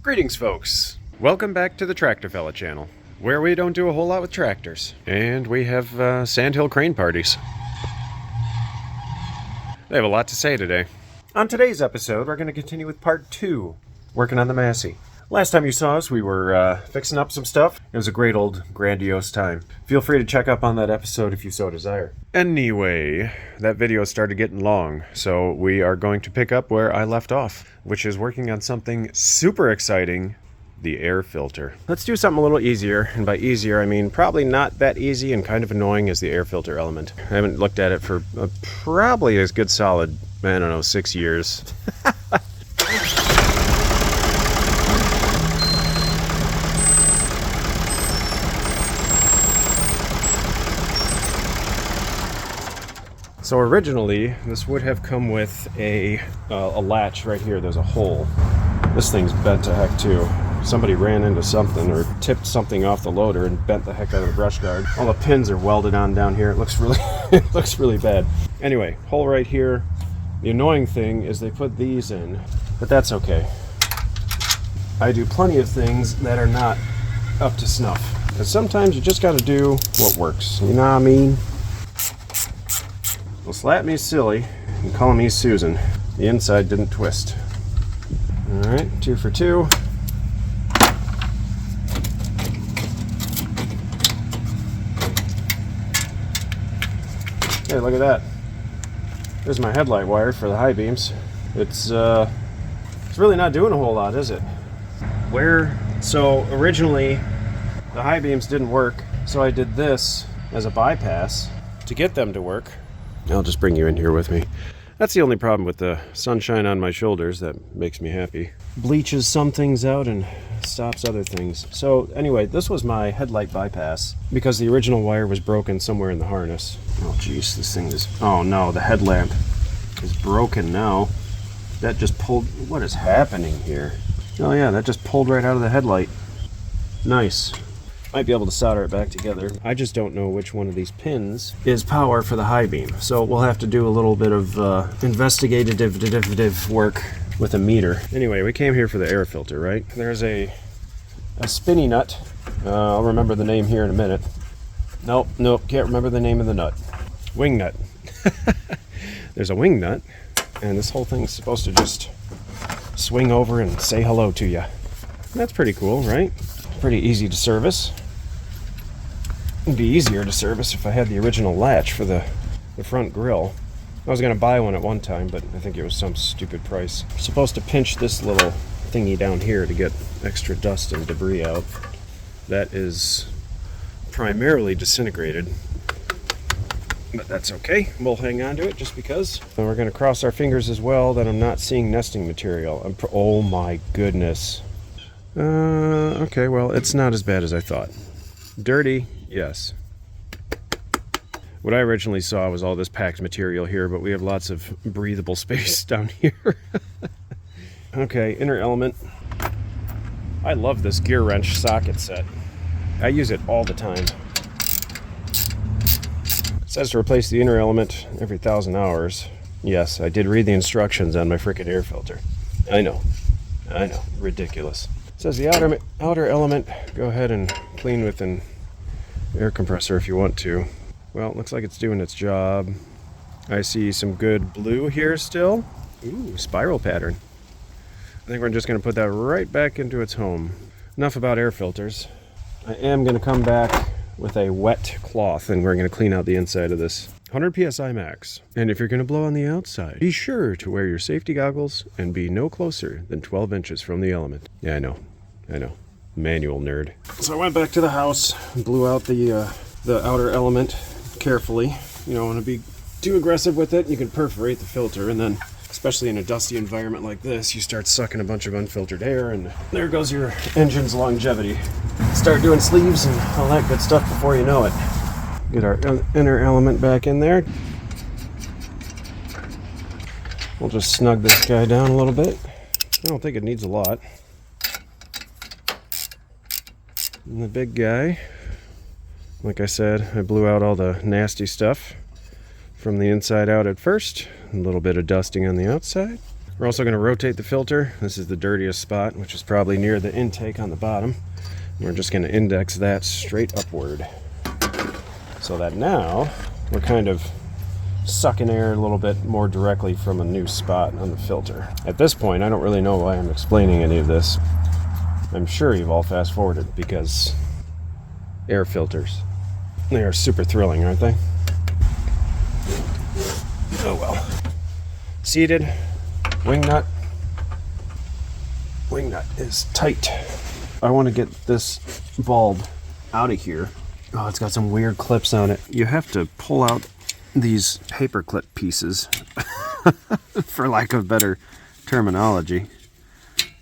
Greetings, folks. Welcome back to the TractorFella channel, where we don't do a whole lot with tractors. And we have sandhill crane parties. They have a lot to say today. On today's episode, we're going to continue with part 2, working on the Massey. Last time you saw us, we were fixing up some stuff. It was a great old grandiose time. Feel free to check up on that episode if you so desire. Anyway, that video started getting long, so we are going to pick up where I left off, which is working on something super exciting, the air filter. Let's do something a little easier, and by easier I mean probably not that easy and kind of annoying as the air filter element. I haven't looked at it for probably a good solid, I don't know, 6 years. So originally, this would have come with a latch right here. There's a hole. This thing's bent to heck too. Somebody ran into something or tipped something off the loader and bent the heck out of the brush guard. All the pins are welded on down here. It looks really, it looks really bad. Anyway, hole right here. The annoying thing is they put these in, but that's okay. I do plenty of things that are not up to snuff, because sometimes you just got to do what works. You know what I mean? Well, slap me silly and call me Susan. The inside didn't twist. Alright, 2 for 2. Hey, look at that. There's my headlight wire for the high beams. It's really not doing a whole lot, is it? So originally the high beams didn't work, so I did this as a bypass to get them to work. I'll just bring you in here with me. That's the only problem with the sunshine on my shoulders that makes me happy. Bleaches some things out and stops other things. So anyway, this was my headlight bypass because the original wire was broken somewhere in the harness. Oh geez, this thing is... Oh no, the headlamp is broken now. That just pulled... What is happening here? Oh yeah, that just pulled right out of the headlight. Nice. Might be able to solder it back together. I just don't know which one of these pins is power for the high beam. So we'll have to do a little bit of investigative work with a meter. Anyway, we came here for the air filter, right? There's a spinny nut. I'll remember the name here in a minute. Nope, can't remember the name of the nut. Wing nut. There's a wing nut, and this whole thing's supposed to just swing over and say hello to you. That's pretty cool, right? Pretty easy to service. It'd be easier to service if I had the original latch for the front grille. I was going to buy one at one time, but I think it was some stupid price. I'm supposed to pinch this little thingy down here to get extra dust and debris out. That is primarily disintegrated, but that's okay. We'll hang on to it just because. And we're going to cross our fingers as well that I'm not seeing nesting material. Oh my goodness. Okay, well, it's not as bad as I thought. Dirty, yes. What I originally saw was all this packed material here, but we have lots of breathable space down here. Okay, inner element. I love this gear wrench socket set. I use it all the time. It says to replace the inner element every 1,000 hours. Yes, I did read the instructions on my frickin' air filter. I know, ridiculous. It says the outer element, go ahead and clean with an air compressor if you want to. Well, it looks like it's doing its job. I see some good blue here still. Ooh, spiral pattern. I think we're just going to put that right back into its home. Enough about air filters. I am going to come back with a wet cloth and we're going to clean out the inside of this. 100 psi max. And if you're going to blow on the outside, be sure to wear your safety goggles and be no closer than 12 inches from the element. Yeah, I know. Manual nerd. So I went back to the house and blew out the outer element carefully. You don't want to be too aggressive with it. You can perforate the filter, and then, especially in a dusty environment like this, you start sucking a bunch of unfiltered air, and there goes your engine's longevity. Start doing sleeves and all that good stuff before you know it. Get our inner element back in there. We'll just snug this guy down a little bit. I don't think it needs a lot. And the big guy, like I said, I blew out all the nasty stuff from the inside out at first. A little bit of dusting on the outside. We're also going to rotate the filter. This is the dirtiest spot, which is probably near the intake on the bottom. We're just going to index that straight upward, so that now we're kind of sucking air a little bit more directly from a new spot on the filter. At this point, I don't really know why I'm explaining any of this. I'm sure you've all fast forwarded because air filters, they are super thrilling, aren't they? Oh well. Seated. Wing nut is tight. I want to get this bulb out of here. Oh, it's got some weird clips on it. You have to pull out these paper clip pieces, for lack of better terminology,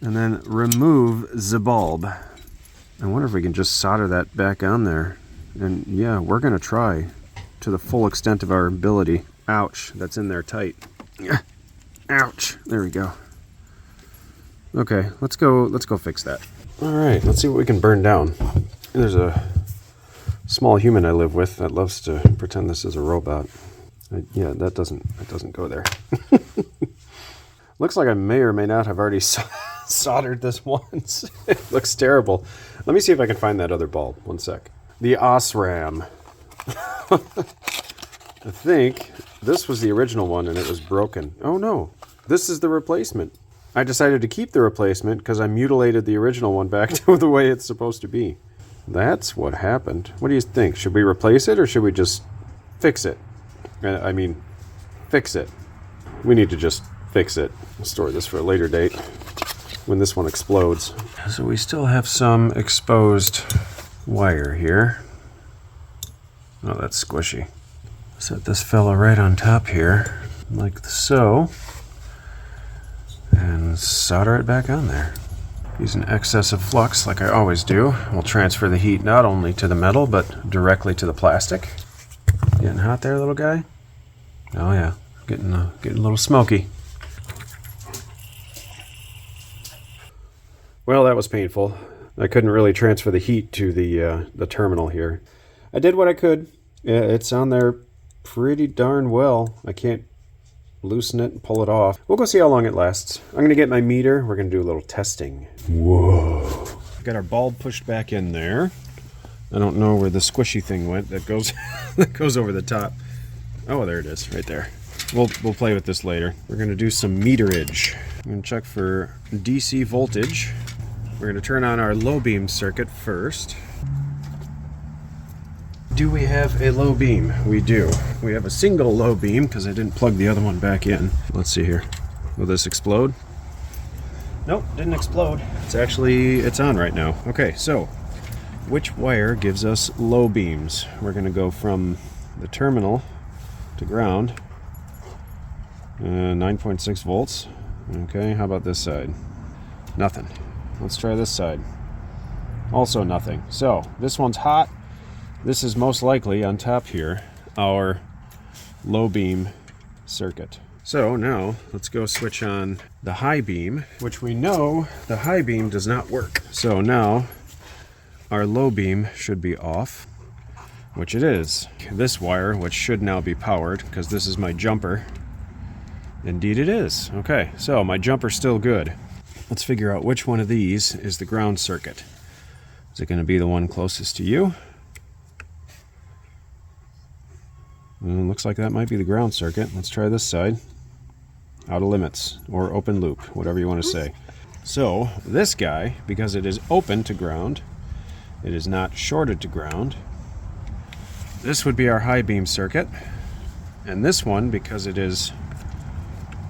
and then remove the bulb. I wonder if we can just solder that back on there. And yeah, we're going to try to the full extent of our ability. Ouch, that's in there tight. Ouch. There we go. Okay, let's go fix that. All right, let's see what we can burn down. There's a small human I live with that loves to pretend this is a robot. Yeah, that doesn't go there. Looks like I may or may not have already soldered this once. It looks terrible. Let me see if I can find that other bulb. One sec. The Auxbeam. I think this was the original one and it was broken. Oh no, this is the replacement. I decided to keep the replacement because I mutilated the original one back to the way it's supposed to be. That's what happened. What do you think? Should we replace it or should we just fix it? I mean, fix it. We need to just fix it. I'll store this for a later date when this one explodes. So we still have some exposed wire here. Oh, that's squishy. Set this fella right on top here, like so, and solder it back on there. Using excess of flux, like I always do, we'll transfer the heat not only to the metal, but directly to the plastic. Getting hot there, little guy? Oh yeah, getting a little smoky. Well, that was painful. I couldn't really transfer the heat to the terminal here. I did what I could. It's on there pretty darn well. I can't loosen it and pull it off. We'll go see how long it lasts. I'm going to get my meter. We're going to do a little testing. Whoa. Got our bulb pushed back in there. I don't know where the squishy thing went that goes that goes over the top. Oh, there it is, right there. We'll play with this later. We're going to do some meterage. I'm going to check for DC voltage. We're going to turn on our low beam circuit first. Do we have a low beam? We do. We have a single low beam because I didn't plug the other one back in. Let's see here. Will this explode? Nope, didn't explode. It's on right now. Okay, so which wire gives us low beams? We're going to go from the terminal to ground. 9.6 volts. Okay, how about this side? Nothing. Let's try this side. Also nothing. So this one's hot. This is most likely on top here our low beam circuit. So now let's go switch on the high beam, which we know the high beam does not work. So now our low beam should be off, which it is. This wire, which should now be powered because this is my jumper. Indeed it is. Okay, so my jumper's still good. Let's figure out which one of these is the ground circuit. Is it going to be the one closest to you? Looks like that might be the ground circuit. Let's try this side. Out of limits, or open loop, whatever you want to say. So, this guy, because it is open to ground, it is not shorted to ground. This would be our high beam circuit. And this one, because it is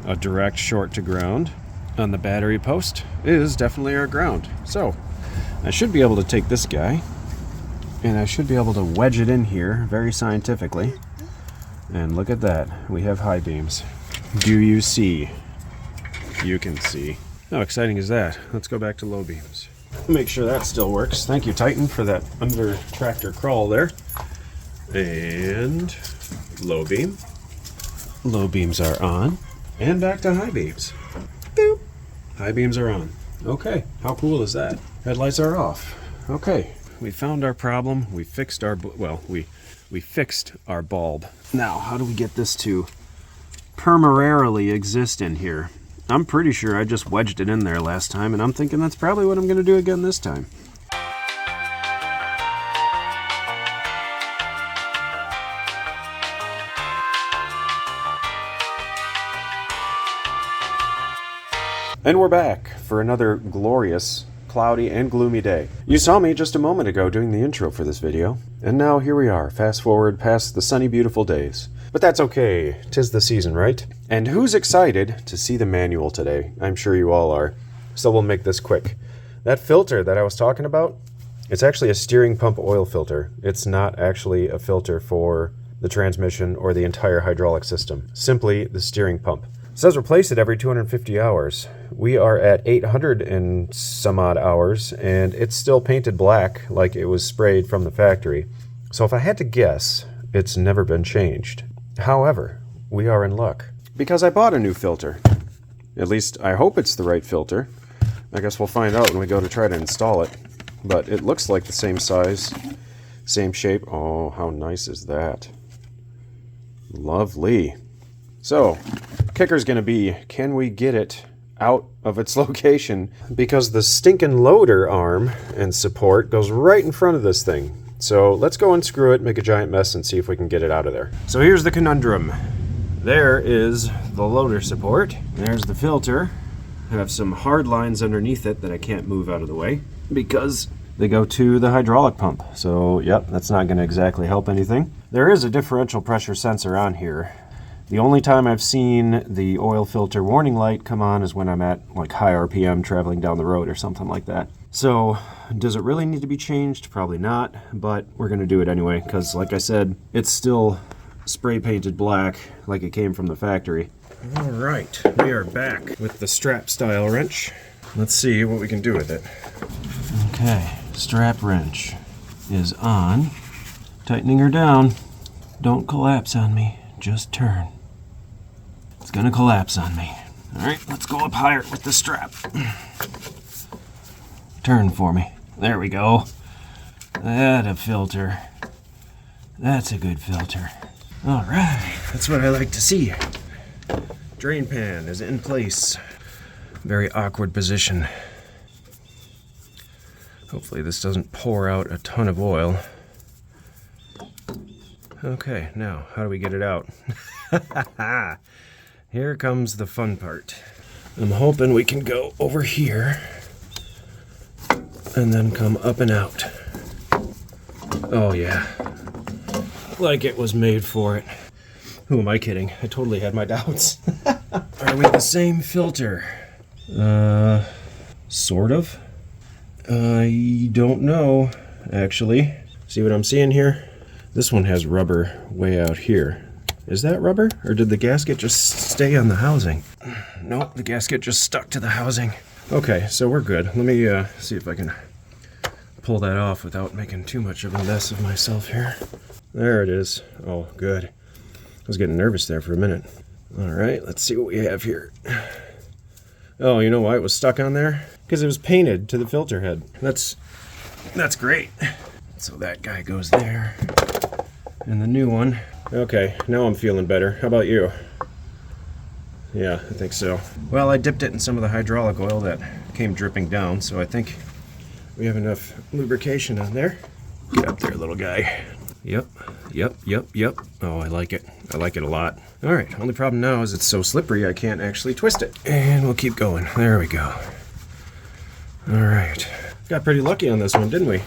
a direct short to ground on the battery post, is definitely our ground. So, I should be able to take this guy, and I should be able to wedge it in here very scientifically. And look at that, we have high beams. Do you see? You can see. How exciting is that? Let's go back to low beams. Make sure that still works. Thank you, Titan, for that under tractor crawl there. And low beam. Low beams are on. And back to high beams. Boop. High beams are on. Okay, how cool is that? Headlights are off. Okay, we found our problem. We fixed our, we fixed our bulb. Now, how do we get this to permanently exist in here? I'm pretty sure I just wedged it in there last time, and I'm thinking that's probably what I'm going to do again this time. And we're back for another glorious, cloudy, and gloomy day. You saw me just a moment ago doing the intro for this video, and now here we are, fast forward past the sunny, beautiful days. But that's okay, 'tis the season, right? And who's excited to see the manual today? I'm sure you all are, so we'll make this quick. That filter that I was talking about, it's actually a steering pump oil filter. It's not actually a filter for the transmission or the entire hydraulic system, simply the steering pump. It says replace it every 250 hours. We are at 800 and some odd hours, and it's still painted black like it was sprayed from the factory. So if I had to guess, it's never been changed. However, we are in luck, because I bought a new filter. At least I hope it's the right filter. I guess we'll find out when we go to try to install it. But it looks like the same size, same shape. Oh, how nice is that? Lovely. So, kicker's gonna be, can we get it out of its location? Because the stinking loader arm and support goes right in front of this thing. So let's go unscrew it, make a giant mess, and see if we can get it out of there. So here's the conundrum. There is the loader support. There's the filter. I have some hard lines underneath it that I can't move out of the way because they go to the hydraulic pump. So, yep, that's not going to exactly help anything. There is a differential pressure sensor on here. The only time I've seen the oil filter warning light come on is when I'm at like high RPM traveling down the road or something like that. So, does it really need to be changed? Probably not, but we're going to do it anyway because, like I said, it's still spray painted black like it came from the factory. All right, we are back with the strap style wrench. Let's see what we can do with it. Okay, strap wrench is on. Tightening her down. Don't collapse on me, just turn. It's gonna collapse on me. All right, let's go up higher with the strap. Turn for me. There we go. That a filter. That's a good filter. All right, that's what I like to see. Drain pan is in place. Very awkward position. Hopefully this doesn't pour out a ton of oil. Okay, now how do we get it out? Here comes the fun part. I'm hoping we can go over here and then come up and out. Oh yeah, like it was made for it. Who am I kidding? I totally had my doubts. Are we the same filter? Sort of. I don't know, actually. See what I'm seeing here? This one has rubber way out here. Is that rubber? Or did the gasket just stay on the housing? Nope, the gasket just stuck to the housing. Okay, so we're good. Let me see if I can pull that off without making too much of a mess of myself here. There it is. Oh, good. I was getting nervous there for a minute. All right, let's see what we have here. Oh, you know why it was stuck on there? Because it was painted to the filter head. That's great. So that guy goes there. And the new one. Okay, now I'm feeling better. How about you? Yeah, I think so. Well, I dipped it in some of the hydraulic oil that came dripping down, so I think we have enough lubrication on there. Get up there, little guy. Yep. Oh, I like it. I like it a lot. All right, only problem now is it's so slippery I can't actually twist it. And we'll keep going. There we go. All right. Got pretty lucky on this one, didn't we?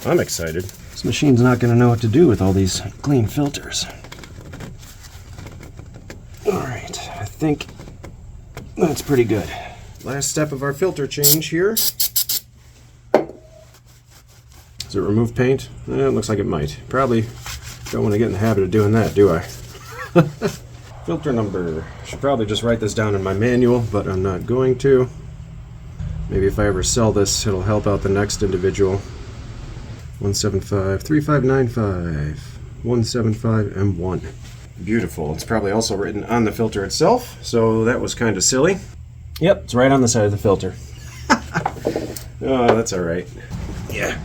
I'm excited. This machine's not going to know what to do with all these clean filters. All right, I think that's pretty good. Last step of our filter change here. Does it remove paint? It looks like it might. Probably don't want to get in the habit of doing that, do I? Filter number. Should probably just write this down in my manual, but I'm not going to. Maybe if I ever sell this, it'll help out the next individual. 175-3595. 175M1. Beautiful. It's probably also written on the filter itself, so that was kind of silly. Yep, it's right on the side of the filter. Oh, that's all right. Yeah.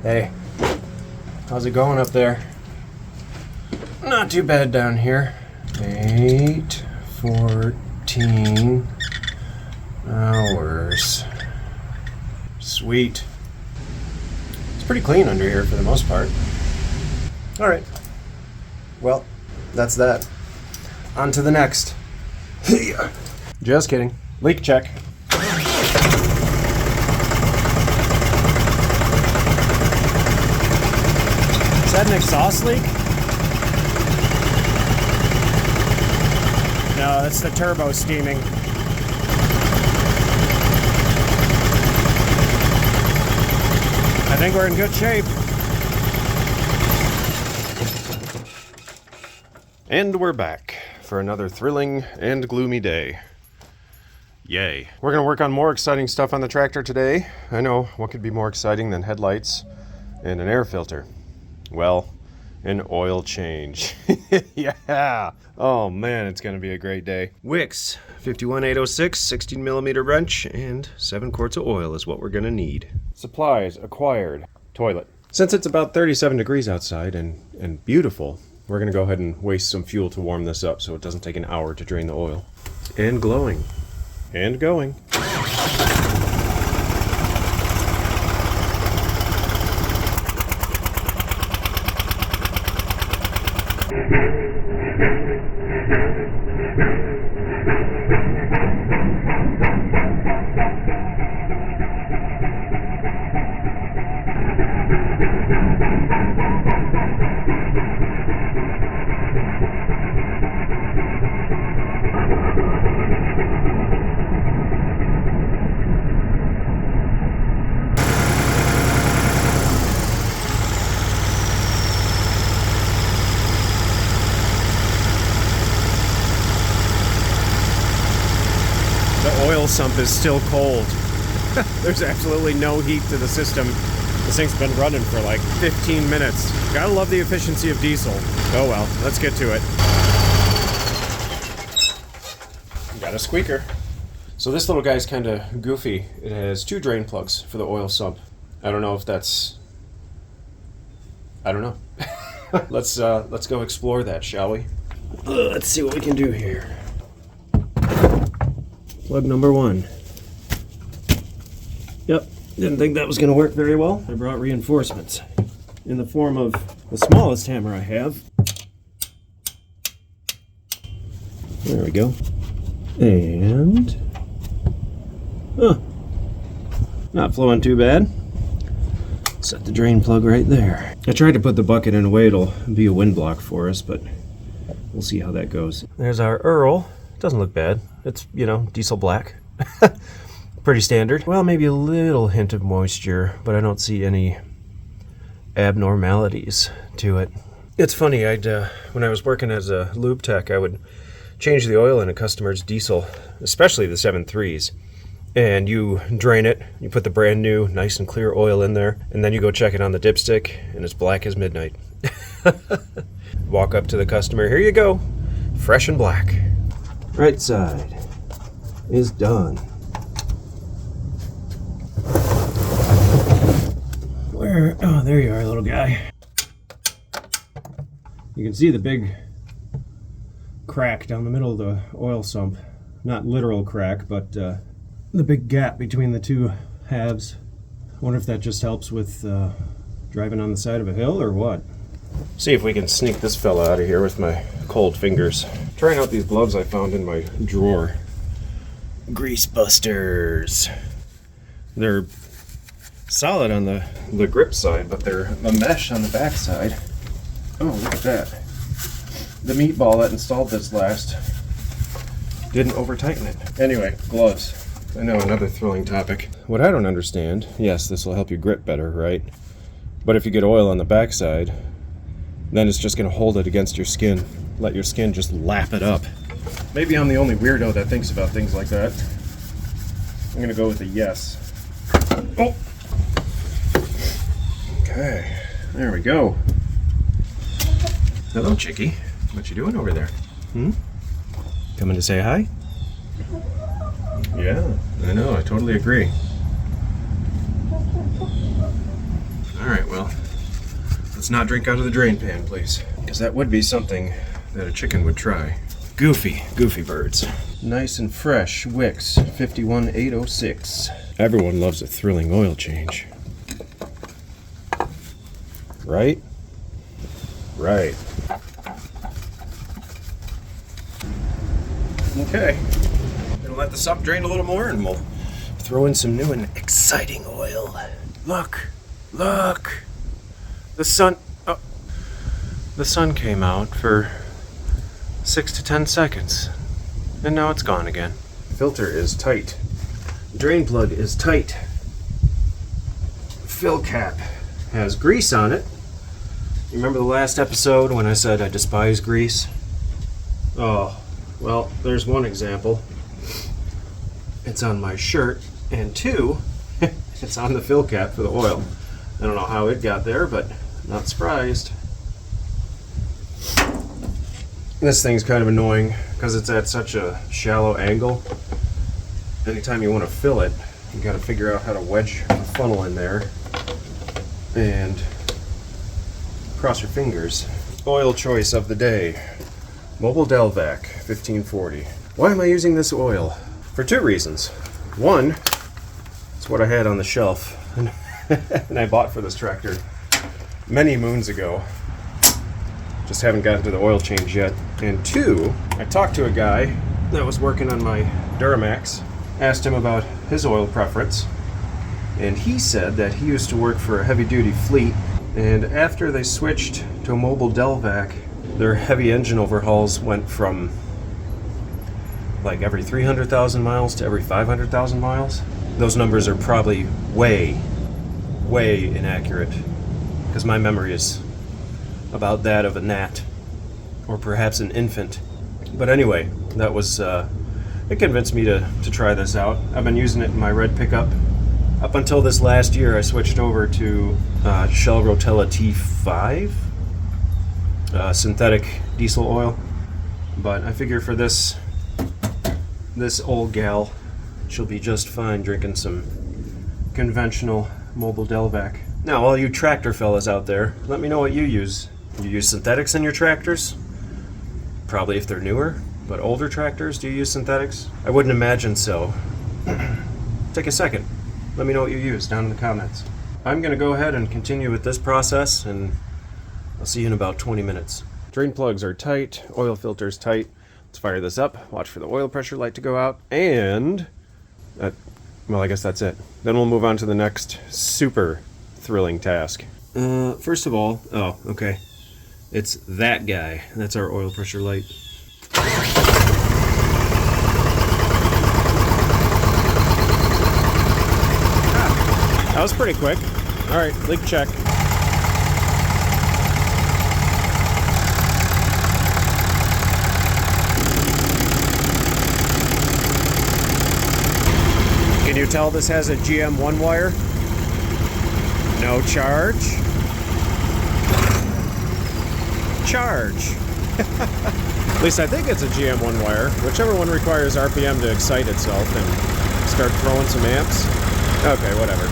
Hey, how's it going up there? Not too bad down here. 8:14 hours. Sweet. It's pretty clean under here for the most part. All right. Well, that's that. On to the next. Just kidding. Leak check. Is that an exhaust leak? No, that's the turbo steaming. I think we're in good shape. And we're back for another thrilling and gloomy day. Yay. We're going to work on more exciting stuff on the tractor today. I know, what could be more exciting than headlights and an air filter? Well, an oil change. Yeah. Oh man, it's going to be a great day. Wix 51806, 16 millimeter wrench, and 7 quarts of oil is what we're going to need. Supplies acquired. Toilet. Since it's about 37 degrees outside and beautiful, we're going to go ahead and waste some fuel to warm this up so it doesn't take an hour to drain the oil. And glowing. And going. The oil sump is still cold. There's absolutely no heat to the system. This thing's been running for like 15 minutes. Gotta love the efficiency of diesel. Oh well, let's get to it. Got a squeaker. So this little guy's kind of goofy. It has 2 drain plugs for the oil sump. I don't know if that's... I don't know. Let's go explore that, shall we? Let's see what we can do here. Plug number 1. Yep, didn't think that was going to work very well. I brought reinforcements in the form of the smallest hammer I have. There we go. And... huh. Not flowing too bad. Set the drain plug right there. I tried to put the bucket in a way it'll be a wind block for us, but we'll see how that goes. There's our Earl. Doesn't look bad. It's, you know, diesel black. Pretty standard. Well, maybe a little hint of moisture, but I don't see any abnormalities to it. It's funny, when I was working as a lube tech, I would change the oil in a customer's diesel, especially the 7.3s. And you drain it, you put the brand new, nice and clear oil in there, and then you go check it on the dipstick, and it's black as midnight. Walk up to the customer, here you go, fresh and black. Right side is done. Where? Oh, there you are, little guy. You can see the big crack down the middle of the oil sump. Not literal crack, but the big gap between the 2 halves. I wonder if that just helps with driving on the side of a hill or what. See if we can sneak this fella out of here with my cold fingers. Trying out these gloves I found in my drawer. Grease busters. They're solid on the grip side, but they're a mesh on the back side. Oh, look at that. The meatball that installed this last didn't over tighten it. Anyway, gloves. I know, another thrilling topic. What I don't understand, yes, this will help you grip better, right? But if you get oil on the backside, then it's just going to hold it against your skin. Let your skin just lap it up. Maybe I'm the only weirdo that thinks about things like that. I'm going to go with a yes. Oh! Okay, there we go. Hello, Chickie. What you doing over there? Coming to say hi? Yeah, I know, I totally agree. Alright, well, let's not drink out of the drain pan, please. Because that would be something that a chicken would try. Goofy birds. Nice and fresh wicks, 51806. Everyone loves a thrilling oil change. Right? Right. Okay. Gonna let this up drain a little more and we'll throw in some new and exciting oil. Look! Look! The sun came out for 6 to 10 seconds. And now it's gone again. Filter is tight. Drain plug is tight. Fill cap has grease on it. You remember the last episode when I said I despise grease? Oh, well, there's one example. It's on my shirt, and two, it's on the fill cap for the oil. I don't know how it got there, but not surprised. This thing's kind of annoying because it's at such a shallow angle. Anytime you want to fill it, you got to figure out how to wedge the funnel in there and cross your fingers. Oil choice of the day. Mobile Delvac 1540. Why am I using this oil? For two reasons. One, it's what I had on the shelf and I bought for this tractor many moons ago. Just haven't gotten to the oil change yet. And two, I talked to a guy that was working on my Duramax, asked him about his oil preference, and he said that he used to work for a heavy-duty fleet, and after they switched to a Mobile Delvac, their heavy engine overhauls went from like every 300,000 miles to every 500,000 miles. Those numbers are probably way inaccurate, because my memory is about that of a gnat, or perhaps an infant. But anyway, that was, it convinced me to try this out. I've been using it in my red pickup. Up until this last year, I switched over to Shell Rotella T5, synthetic diesel oil. But I figure for this old gal, she'll be just fine drinking some conventional Mobile Delvac. Now, all you tractor fellas out there, let me know what you use. You use synthetics in your tractors? Probably if they're newer, but older tractors, do you use synthetics? I wouldn't imagine so. Take a second. Let me know what you use down in the comments. I'm gonna go ahead and continue with this process, and I'll see you in about 20 minutes. Drain plugs are tight, oil filter's tight. Let's fire this up, watch for the oil pressure light to go out, and well, I guess that's it. Then we'll move on to the next super thrilling task. First of all, oh, okay. It's that guy. That's our oil pressure light. That was pretty quick. All right, leak check. Can you tell this has a GM 1-wire? No charge. Charge. At least I think it's a GM 1-wire. Whichever one requires RPM to excite itself and start throwing some amps. Okay, whatever.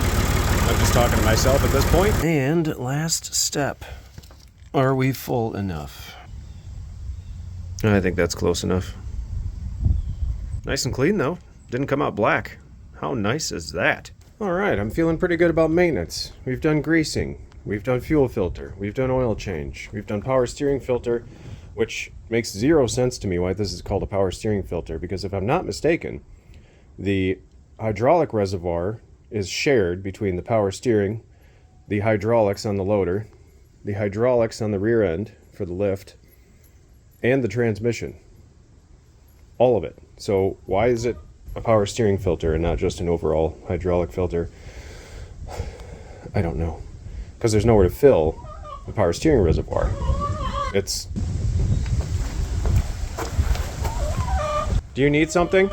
I'm just talking to myself at this point. And last step. Are we full enough? I think that's close enough. Nice and clean though. Didn't come out black. How nice is that? Alright, I'm feeling pretty good about maintenance. We've done greasing. We've done fuel filter. We've done oil change. We've done power steering filter, which makes zero sense to me why this is called a power steering filter, because if I'm not mistaken, the hydraulic reservoir is shared between the power steering, the hydraulics on the loader, the hydraulics on the rear end for the lift, and the transmission. All of it. So why is it a power steering filter and not just an overall hydraulic filter? I don't know. Because there's nowhere to fill the power steering reservoir. It's... Do you need something?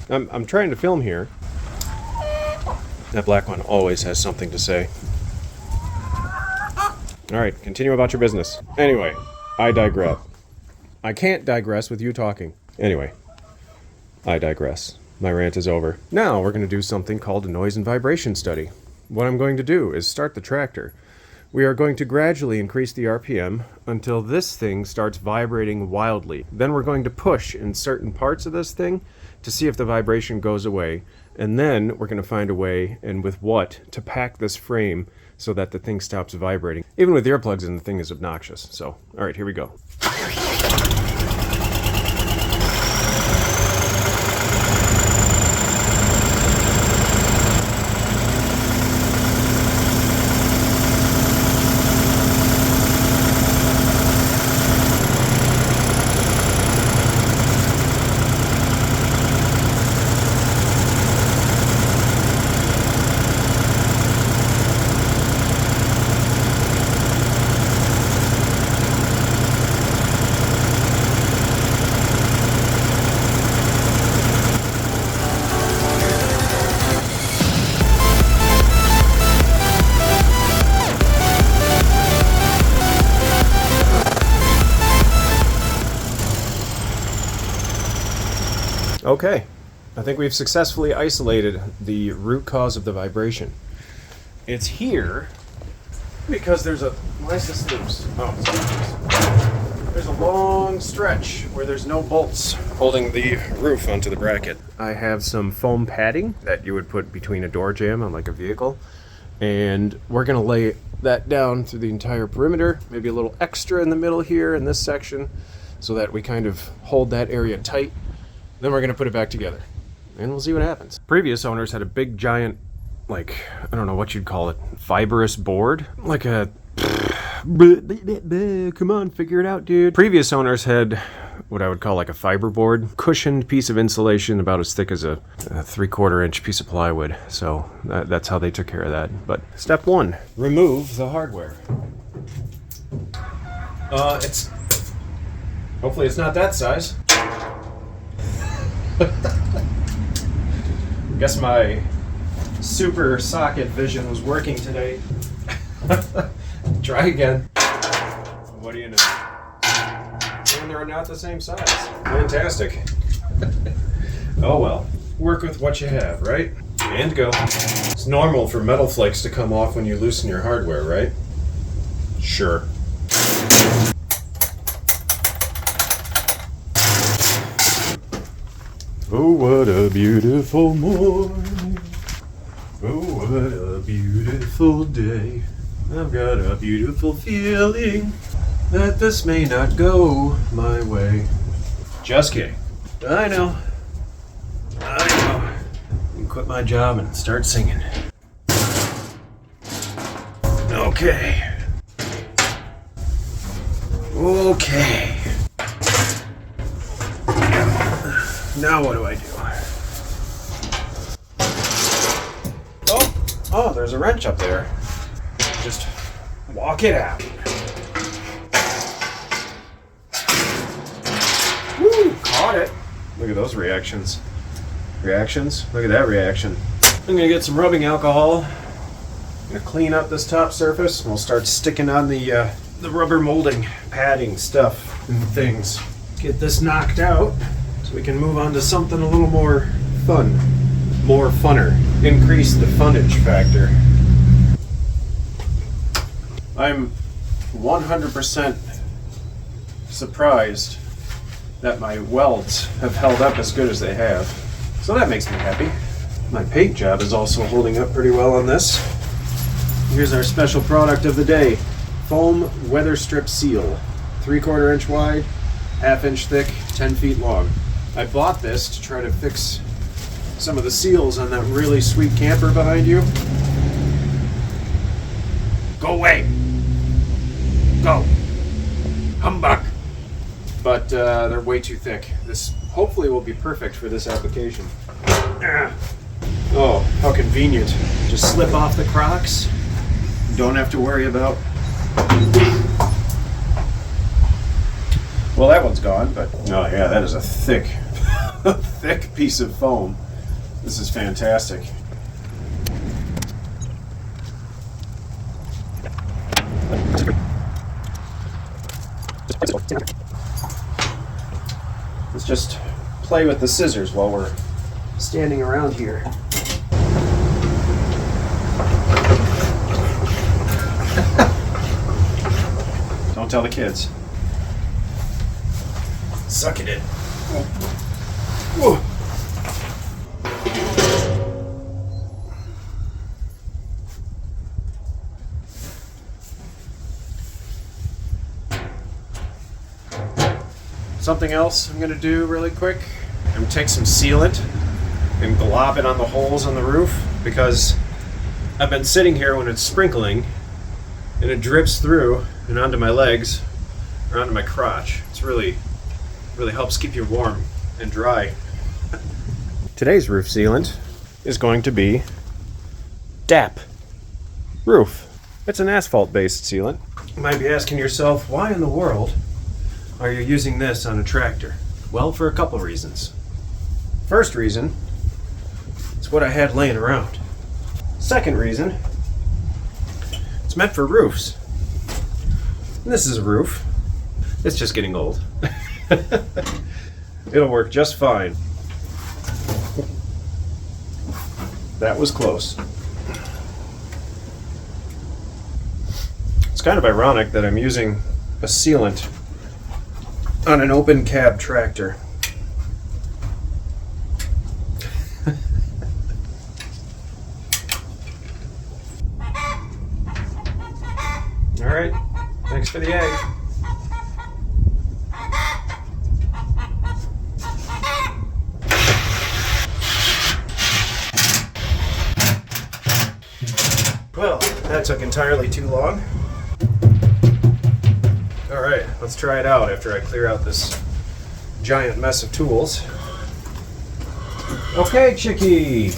I'm trying to film here. That black one always has something to say. Alright, continue about your business. Anyway, I digress. I can't digress with you talking. Anyway, I digress. My rant is over. Now we're going to do something called a noise and vibration study. What I'm going to do is start the tractor, We are going to gradually increase the RPM until this thing starts vibrating wildly. Then we're going to push in certain parts of this thing to see if the vibration goes away. And then we're going to find a way, and with what, to pack this frame so that the thing stops vibrating. Even with earplugs in, the thing is obnoxious. So, all right, here we go. Okay, I think we've successfully isolated the root cause of the vibration. It's here because there's a... Why is this loose? Oh, there's a long stretch where there's no bolts holding the roof onto the bracket. I have some foam padding that you would put between a door jamb on like a vehicle, and we're going to lay that down through the entire perimeter, maybe a little extra in the middle here in this section, so that we kind of hold that area tight. Then we're going to put it back together, and we'll see what happens. Previous owners had a big, giant, like, I don't know what you'd call it, fibrous board. Like a... Come on, figure it out, dude. Previous owners had what I would call like a fiber board, cushioned piece of insulation about as thick as a 3/4 inch piece of plywood. So that's how they took care of that. But step one, remove the hardware. Hopefully it's not that size. Guess my super socket vision was working today. Try again. What do you know? And they're not the same size. Fantastic. Oh well. Work with what you have, right? And go. It's normal for metal flakes to come off when you loosen your hardware, right? Sure. Oh, what a beautiful morning. Oh, what a beautiful day. I've got a beautiful feeling that this may not go my way. Just kidding. I know. I can quit my job and start singing. Okay. Okay. Now what do I do? Oh, there's a wrench up there. Just walk it out. Woo, caught it. Look at those reactions. Reactions? Look at that reaction. I'm gonna get some rubbing alcohol. I'm gonna clean up this top surface, and we'll start sticking on the rubber molding, padding stuff and things. Get this knocked out so we can move on to something a little more fun. More funner. Increase the funnage factor. I'm 100% surprised that my welds have held up as good as they have. So that makes me happy. My paint job is also holding up pretty well on this. Here's our special product of the day. Foam weather strip seal. 3/4 inch wide, 1/2 inch thick, 10 feet long. I bought this to try to fix some of the seals on that really sweet camper behind you. Go away! Go! Humbug! But they're way too thick. This hopefully will be perfect for this application. Oh, how convenient. Just slip off the Crocs. Don't have to worry about... Well, that one's gone, but... Oh yeah, that is a thick, thick piece of foam. This is fantastic. Let's just play with the scissors while we're standing around here. tell the kids. Suck it in. Whoa. Something else I'm gonna do really quick. I'm gonna take some sealant and glob it on the holes on the roof, because I've been sitting here when it's sprinkling and it drips through and onto my legs or onto my crotch. It's really helps keep you warm and dry. Today's roof sealant is going to be DAP roof. It's an asphalt-based sealant. You might be asking yourself, why in the world are you using this on a tractor? Well, for a couple reasons. First reason, it's what I had laying around. Second reason, it's meant for roofs. And this is a roof. It's just getting old. It'll work just fine. That was close. It's kind of ironic that I'm using a sealant on an open cab tractor. All right, thanks for the egg. Well, that took entirely too long. All right, let's try it out after I clear out this giant mess of tools. Okay, chickie.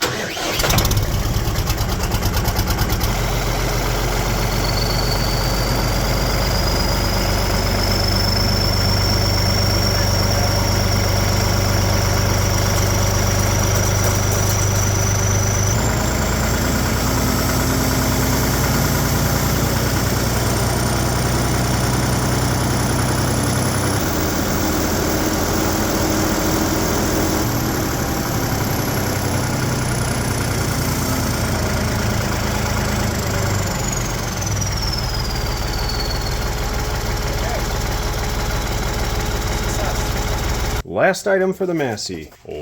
Last item for the Massey. You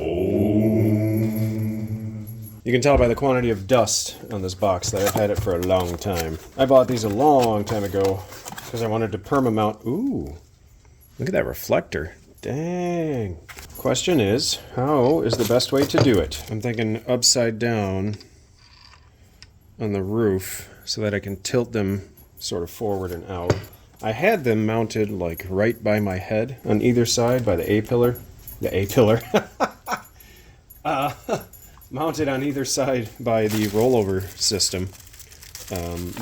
can tell by the quantity of dust on this box that I've had it for a long time. I bought these a long time ago because I wanted to perma-mount. Ooh, look at that reflector. Dang. Question is, how is the best way to do it? I'm thinking upside down on the roof so that I can tilt them sort of forward and out. I had them mounted like right by my head on either side by the A-pillar. The A-pillar. Mounted on either side by the rollover system.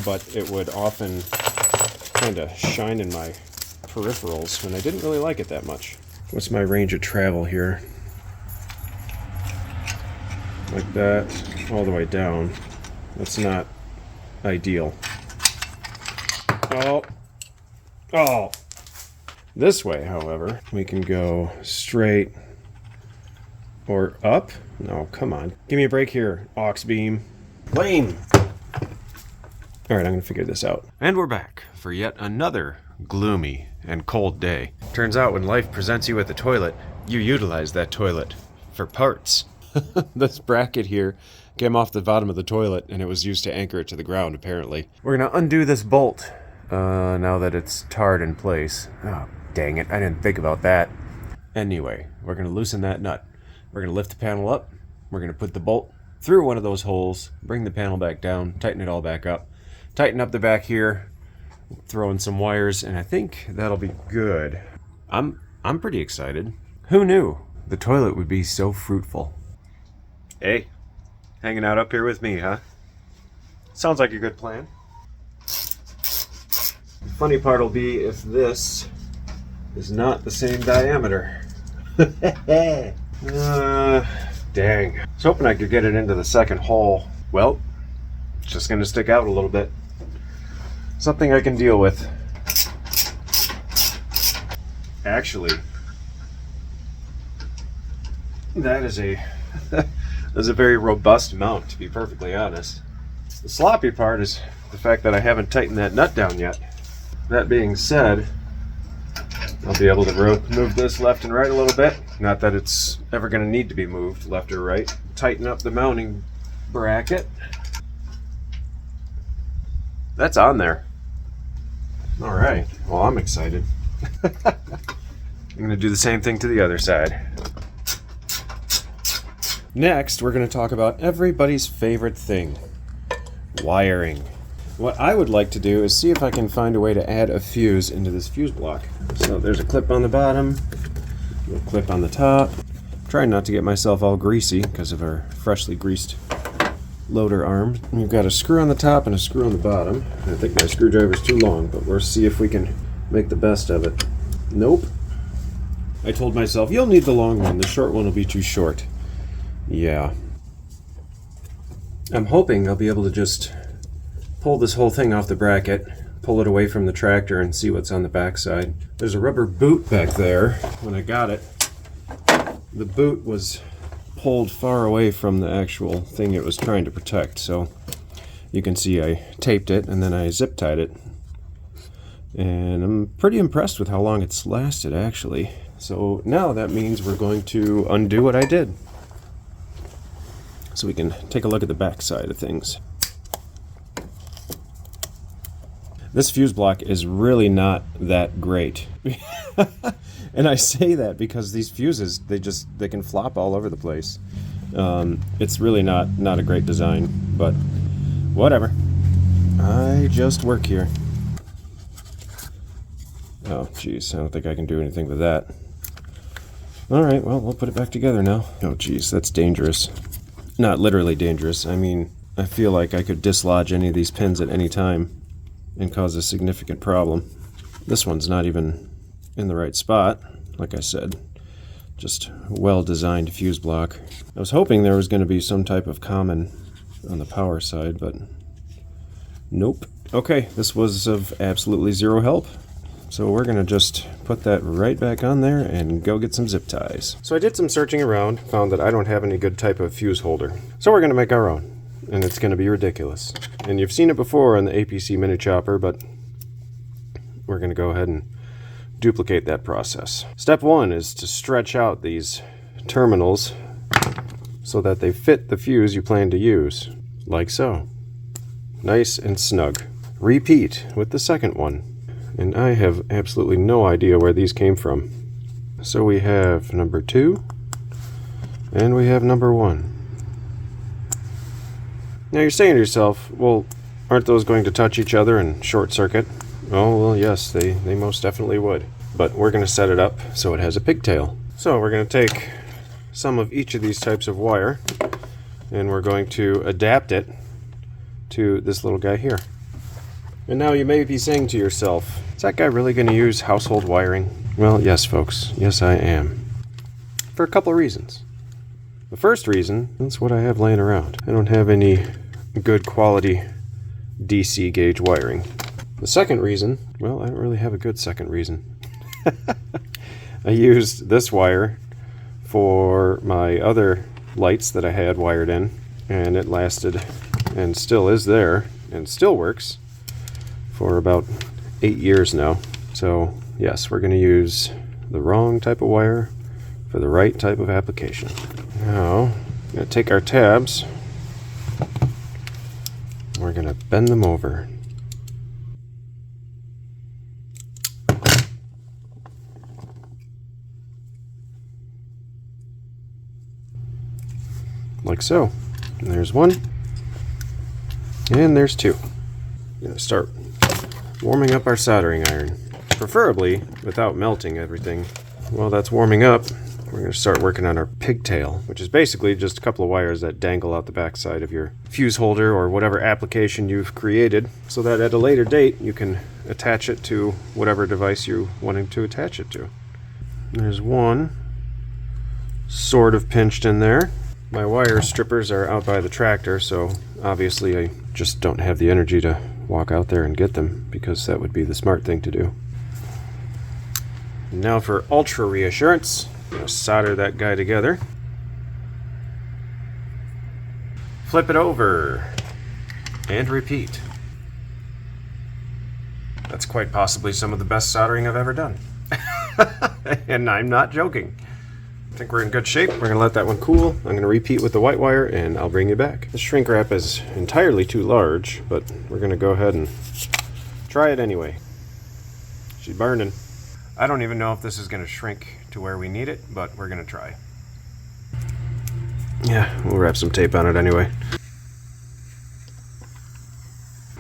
But it would often kind of shine in my peripherals, and I didn't really like it that much. What's my range of travel here? Like that, all the way down. That's not ideal. Oh! This way, however, we can go straight or up. No, come on. Give me a break here, Auxbeam. Lame! Alright, I'm gonna figure this out. And we're back for yet another gloomy and cold day. Turns out when life presents you with a toilet, you utilize that toilet for parts. This bracket here came off the bottom of the toilet and it was used to anchor it to the ground, apparently. We're gonna undo this bolt now that it's tarred in place. Oh, dang it, I didn't think about that. Anyway, we're gonna loosen that nut. We're gonna lift the panel up. We're gonna put the bolt through one of those holes, bring the panel back down, tighten it all back up, tighten up the back here, throw in some wires, and I think that'll be good. I'm pretty excited. Who knew the toilet would be so fruitful? Hey, hanging out up here with me, huh? Sounds like a good plan. The funny part will be if this is not the same diameter. Dang. I was hoping I could get it into the second hole. Well, it's just gonna stick out a little bit. Something I can deal with. Actually, that is a that's a very robust mount, to be perfectly honest. The sloppy part is the fact that I haven't tightened that nut down yet. That being said, I'll be able to move this left and right a little bit. Not that it's ever going to need to be moved left or right. Tighten up the mounting bracket. That's on there. All right. Well, I'm excited. I'm going to do the same thing to the other side. Next, we're going to talk about everybody's favorite thing, wiring. What I would like to do is see if I can find a way to add a fuse into this fuse block. So there's a clip on the bottom, a little clip on the top. I'm trying not to get myself all greasy because of our freshly greased loader arm. We've got a screw on the top and a screw on the bottom. I think my screwdriver's too long, but we'll see if we can make the best of it. Nope. I told myself, you'll need the long one, the short one will be too short. Yeah. I'm hoping I'll be able to just pull this whole thing off the bracket, pull it away from the tractor, and see what's on the backside. There's a rubber boot back there. When I got it, the boot was pulled far away from the actual thing it was trying to protect. So you can see I taped it and then I zip tied it. And I'm pretty impressed with how long it's lasted, actually. So now that means we're going to undo what I did. So we can take a look at the back side of things. This fuse block is really not that great. And I say that because these fuses, they can flop all over the place. It's really not a great design, but whatever. I just work here. Oh, geez, I don't think I can do anything with that. All right, well, we'll put it back together now. Oh, geez, that's dangerous. Not literally dangerous. I mean, I feel like I could dislodge any of these pins at any time and cause a significant problem. This one's not even in the right spot, like I said. Just well-designed fuse block. I was hoping there was going to be some type of common on the power side, but nope. Okay, this was of absolutely zero help. So we're going to just put that right back on there and go get some zip ties. So I did some searching around, found that I don't have any good type of fuse holder. So we're going to make our own. And it's going to be ridiculous. And you've seen it before on the APC mini chopper, but we're going to go ahead and duplicate that process. Step one is to stretch out these terminals so that they fit the fuse you plan to use, like so. Nice and snug. Repeat with the second one. And I have absolutely no idea where these came from. So we have number 2 and we have number 1. Now you're saying to yourself, well, aren't those going to touch each other and short circuit? Oh, well, yes, they most definitely would. But we're going to set it up so it has a pigtail. So we're going to take some of each of these types of wire and we're going to adapt it to this little guy here. And now you may be saying to yourself, is that guy really going to use household wiring? Well, yes, folks. Yes, I am. For a couple of reasons. The first reason, that's what I have laying around. I don't have any good quality DC gauge wiring. The second reason, well, I don't really have a good second reason. I used this wire for my other lights that I had wired in, and it lasted and still is there and still works for about 8 years now. So yes, we're going to use the wrong type of wire for the right type of application. Now, I'm going to take our tabs, we're going to bend them over. Like so. And there's 1, and there's 2. I'm going to start warming up our soldering iron, preferably without melting everything. While that's warming up, we're going to start working on our pigtail, which is basically just a couple of wires that dangle out the backside of your fuse holder or whatever application you've created, so that at a later date you can attach it to whatever device you're wanting to attach it to. There's 1 sort of pinched in there. My wire strippers are out by the tractor, so obviously I just don't have the energy to walk out there and get them, because that would be the smart thing to do. Now for ultra reassurance, I'm going to solder that guy together. Flip it over and repeat. That's quite possibly some of the best soldering I've ever done. And I'm not joking. I think we're in good shape. We're going to let that one cool. I'm going to repeat with the white wire and I'll bring you back. The shrink wrap is entirely too large, but we're going to go ahead and try it anyway. She's burning. I don't even know if this is going to shrink to where we need it, but we're going to try. Yeah, we'll wrap some tape on it anyway.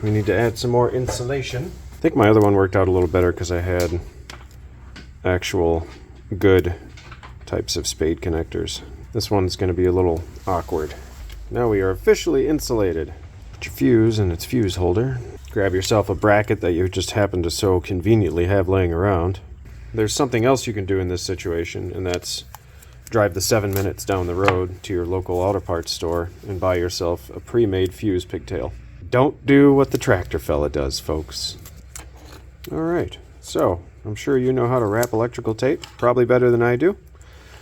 We need to add some more insulation. I think my other one worked out a little better because I had actual good types of spade connectors. This one's going to be a little awkward. Now we are officially insulated. Put your fuse in its fuse holder. Grab yourself a bracket that you just happen to so conveniently have laying around. There's something else you can do in this situation, and that's drive the 7 minutes down the road to your local auto parts store and buy yourself a pre-made fuse pigtail. Don't do what the tractor fella does, folks. Alright, so I'm sure you know how to wrap electrical tape, probably better than I do.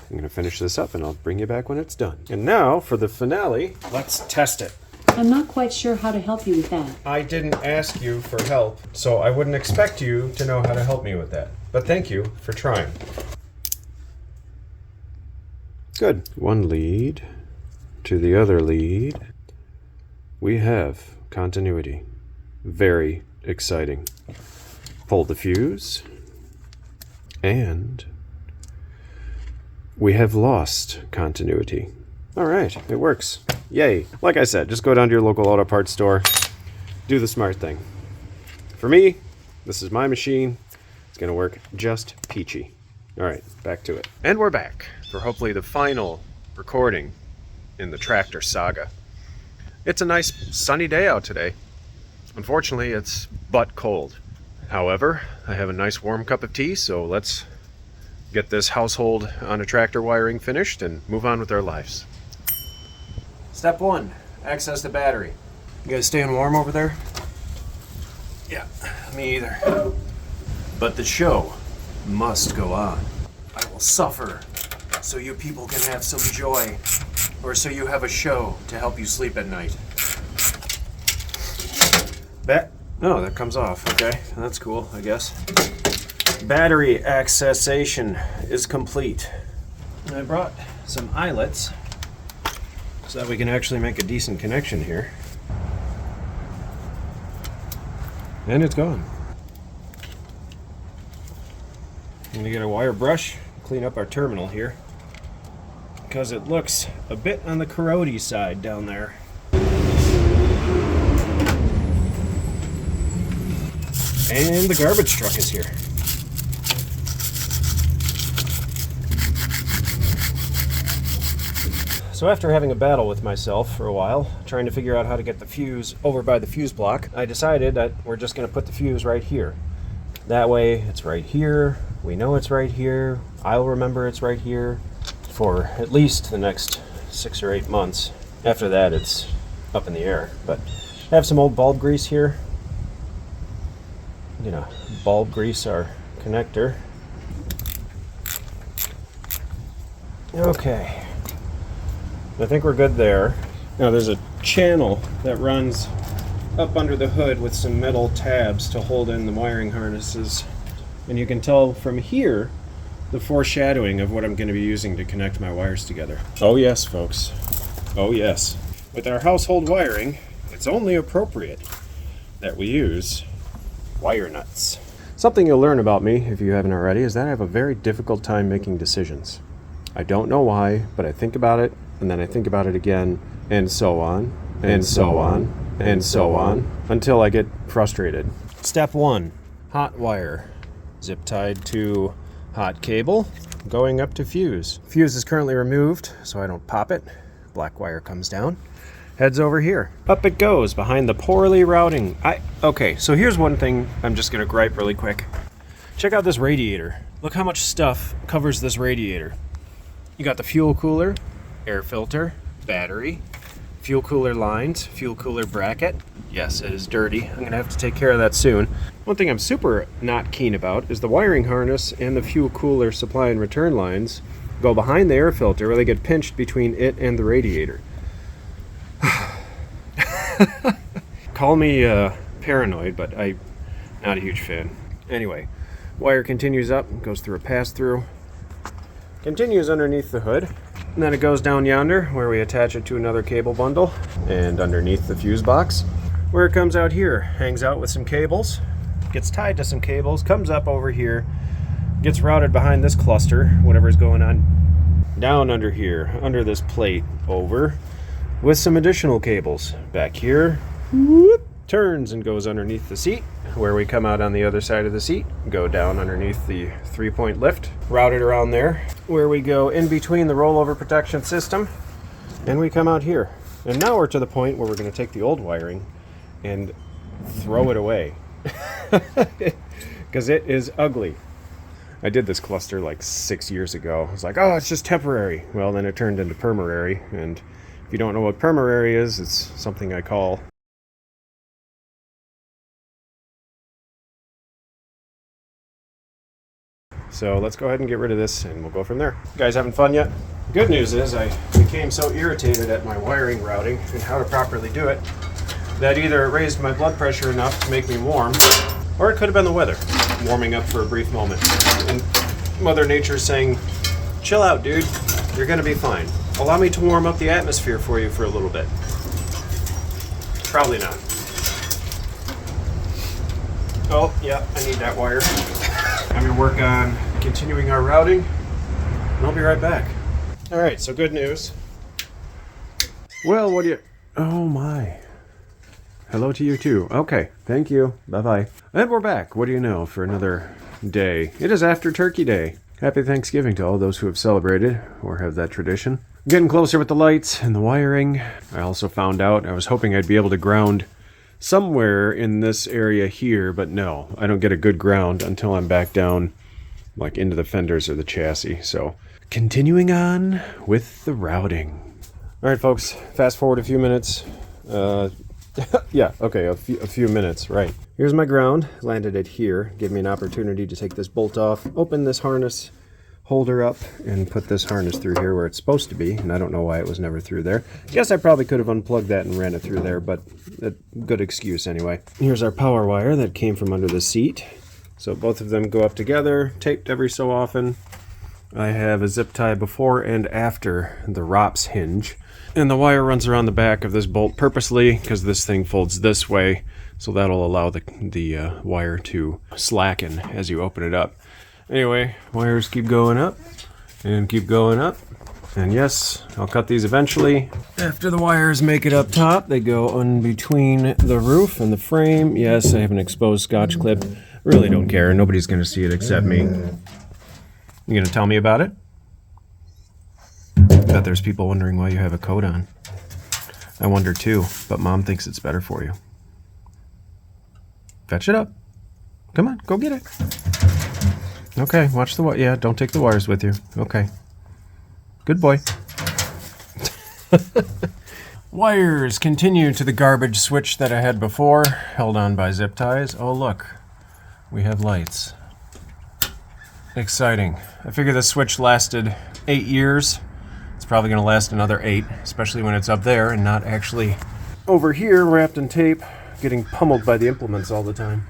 I'm going to finish this up and I'll bring you back when it's done. And now for the finale, let's test it. I'm not quite sure how to help you with that. I didn't ask you for help, so I wouldn't expect you to know how to help me with that. But thank you for trying. Good. One lead to the other lead. We have continuity. Very exciting. Pull the fuse. And we have lost continuity. All right, it works. Yay. Like I said, just go down to your local auto parts store. Do the smart thing. For me, this is my machine. It's going to work just peachy. All right, back to it. And we're back for hopefully the final recording in the tractor saga. It's a nice sunny day out today. Unfortunately, it's butt cold. However, I have a nice warm cup of tea, so let's get this household on a tractor wiring finished and move on with our lives. Step 1, access the battery. You guys staying warm over there? Yeah, me either. But the show must go on. I will suffer so you people can have some joy, or so you have a show to help you sleep at night. No, that comes off. Okay, that's cool, I guess. Battery accessation is complete. And I brought some eyelets so that we can actually make a decent connection here. And it's gone. I'm gonna get a wire brush, clean up our terminal here, because it looks a bit on the corrody side down there. And the garbage truck is here. So after having a battle with myself for a while, trying to figure out how to get the fuse over by the fuse block, I decided that we're just going to put the fuse right here. That way it's right here, we know it's right here, I'll remember it's right here for at least the next 6 or 8 months. After that it's up in the air. But I have some old bulb grease here. I'm gonna bulb grease our connector. Okay, I think we're good there. Now there's a channel that runs up under the hood with some metal tabs to hold in the wiring harnesses. And you can tell from here the foreshadowing of what I'm going to be using to connect my wires together. Oh yes, folks. Oh yes. With our household wiring, it's only appropriate that we use wire nuts. Something you'll learn about me, if you haven't already, is that I have a very difficult time making decisions. I don't know why, but I think about it, and then I think about it again, and so on, and so on, and so on, until I get frustrated. Step 1, hot wire. Zip tied to hot cable, going up to fuse. Fuse is currently removed, so I don't pop it. Black wire comes down. Heads over here. Up it goes behind the poorly routing. Okay, so here's one thing I'm just gonna gripe really quick. Check out this radiator. Look how much stuff covers this radiator. You got the fuel cooler, air filter, battery, fuel cooler lines, fuel cooler bracket. Yes, it is dirty. I'm gonna have to take care of that soon. One thing I'm super not keen about is the wiring harness and the fuel cooler supply and return lines go behind the air filter where they get pinched between it and the radiator. Call me paranoid, but I'm not a huge fan. Anyway, Wire continues up, goes through a pass-through, continues underneath the hood, and then it goes down yonder where we attach it to another cable bundle, and underneath the fuse box, where it comes out here, hangs out with some cables, gets tied to some cables, comes up over here, gets routed behind this cluster, whatever's going on, down under here, under this plate, over, with some additional cables. Back here, whoop, turns and goes underneath the seat, where we come out on the other side of the seat, go down underneath the 3-point lift, routed around there, where we go in between the rollover protection system, and we come out here. And now we're to the point where we're going to take the old wiring and throw it away. Because it is ugly. I did this cluster like 6 years ago. I was like, oh, it's just temporary. Well, then it turned into permarary, and if you don't know what permarary is, it's something I call. So let's go ahead and get rid of this, and we'll go from there. You guys having fun yet? Good news is I became so irritated at my wiring routing and how to properly do it that either it raised my blood pressure enough to make me warm, or it could have been the weather warming up for a brief moment. And Mother Nature's saying, chill out, dude. You're gonna be fine. Allow me to warm up the atmosphere for you for a little bit. Probably not. Oh, yeah, I need that wire. I'm gonna work on continuing our routing, and I'll be right back. All right, so good news. Well, what do you... Oh, my. Hello to you, too. Okay, thank you. Bye-bye. And we're back, what do you know, for another day. It is after Turkey Day. Happy Thanksgiving to all those who have celebrated or have that tradition. Getting closer with the lights and the wiring. I also found out I was hoping I'd be able to ground somewhere in this area here, but no, I don't get a good ground until I'm back down like into the fenders or the chassis. So continuing on with the routing. All right, folks, fast forward a few minutes. Yeah, okay, a few minutes, right. Here's my ground, landed it here, gave me an opportunity to take this bolt off, open this harness holder up, and put this harness through here where it's supposed to be, and I don't know why it was never through there. Guess I probably could have unplugged that and ran it through there, but a good excuse anyway. Here's our power wire that came from under the seat. So both of them go up together, taped every so often. I have a zip tie before and after the ROPS hinge. And the wire runs around the back of this bolt purposely because this thing folds this way, so that'll allow the wire to slacken as you open it up. Anyway, wires keep going up and keep going up. And yes, I'll cut these eventually. After the wires make it up top, they go in between the roof and the frame. Yes, I have an exposed Scotch clip. Really don't care. Nobody's going to see it except me. You going to tell me about it? I bet there's people wondering why you have a coat on. I wonder too, but Mom thinks it's better for you. Fetch it up. Come on, go get it. Okay, watch the wire. Yeah, don't take the wires with you. Okay. Good boy. Wires continue to the garbage switch that I had before, held on by zip ties. Oh, look. We have lights. Exciting. I figure this switch lasted 8 years. It's probably going to last another 8, especially when it's up there and not actually over here wrapped in tape, getting pummeled by the implements all the time.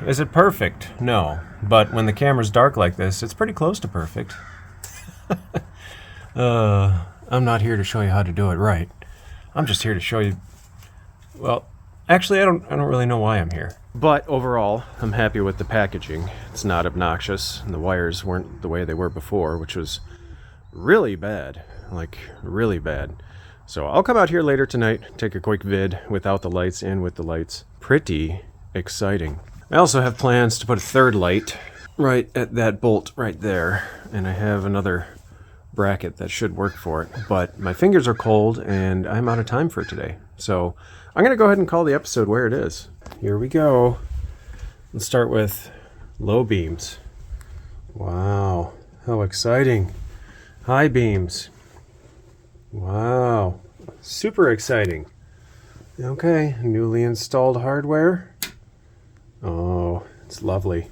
Is it perfect? No. But when the camera's dark like this, it's pretty close to perfect. I'm not here to show you how to do it right. I'm just here to show you... Well, actually, I don't really know why I'm here. But overall, I'm happy with the packaging. It's not obnoxious, and the wires weren't the way they were before, which was really bad. Like, really bad. So I'll come out here later tonight, take a quick vid without the lights and with the lights. Pretty exciting. I also have plans to put a third light right at that bolt right there, and I have another bracket that should work for it, but my fingers are cold and I'm out of time for today. So I'm going to go ahead and call the episode where it is. Here we go. Let's start with low beams. Wow, how exciting. High beams. Wow, super exciting. Okay, newly installed hardware. Oh, it's lovely.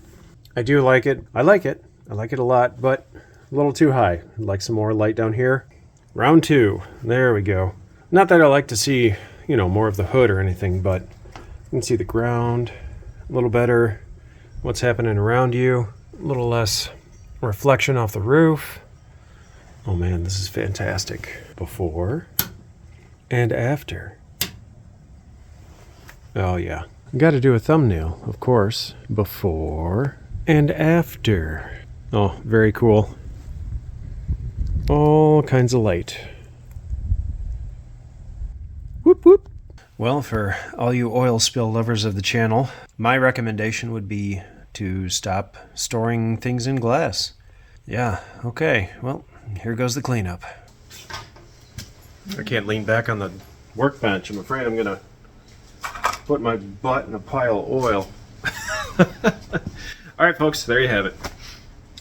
I do like it. I like it a lot, but a little too high. I'd like some more light down here. Round 2. There we go. Not that I like to see, more of the hood or anything, but you can see the ground a little better what's happening around you, a little less reflection off the roof. Oh man, this is fantastic. Before and after. Oh yeah. Got to do a thumbnail, of course. Before and after. Oh, very cool. All kinds of light. Whoop whoop. Well, for all you oil spill lovers of the channel, my recommendation would be to stop storing things in glass. Yeah, okay. Well, here goes the cleanup. I can't lean back on the workbench. I'm afraid I'm going to put my butt in a pile of oil. Alright folks, there you have it.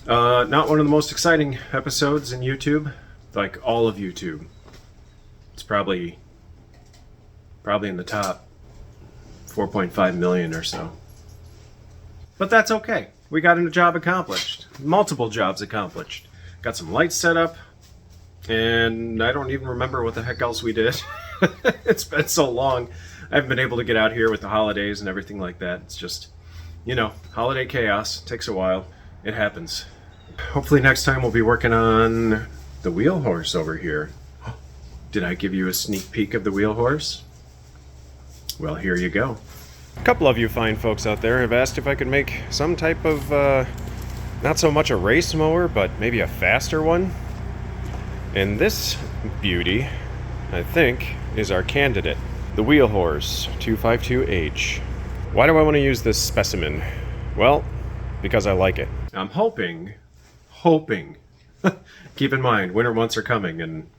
Not one of the most exciting episodes in YouTube, like all of YouTube. It's probably in the top 4.5 million or so. But that's okay. We got a job accomplished. Multiple jobs accomplished. Got some lights set up, and I don't even remember what the heck else we did. It's been so long. I haven't been able to get out here with the holidays and everything like that. It's just, you know, holiday chaos. Takes a while. It happens. Hopefully next time we'll be working on the wheel horse over here. Did I give you a sneak peek of the wheel horse? Well, here you go. A couple of you fine folks out there have asked if I could make some type of, not so much a race mower, but maybe a faster one. And this beauty, I think, is our candidate. The Wheel Horse 252H. Why do I want to use this specimen? Well, because I like it. I'm hoping, keep in mind, winter months are coming, and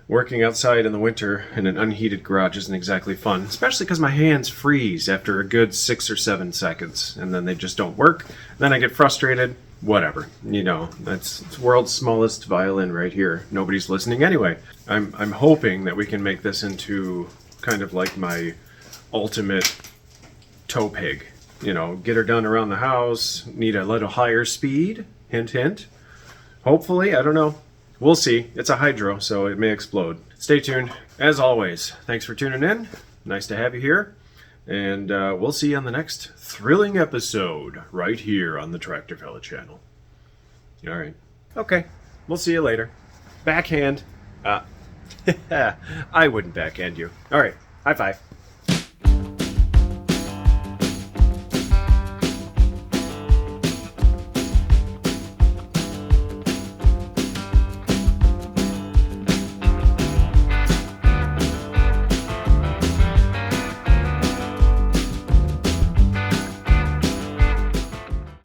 working outside in the winter in an unheated garage isn't exactly fun, especially because my hands freeze after a good 6 or 7 seconds, and then they just don't work. Then I get frustrated. Whatever, you know, it's world's smallest violin right here. Nobody's listening anyway. I'm hoping that we can make this into kind of like my ultimate tow pig. You know, get her done around the house, need a little higher speed, hint hint. Hopefully, I don't know. We'll see. It's a hydro, so it may explode. Stay tuned. As always, thanks for tuning in. Nice to have you here. And we'll see you on the next thrilling episode right here on the TractorFella channel. All right. Okay. We'll see you later. Backhand. I wouldn't backhand you. All right. High five.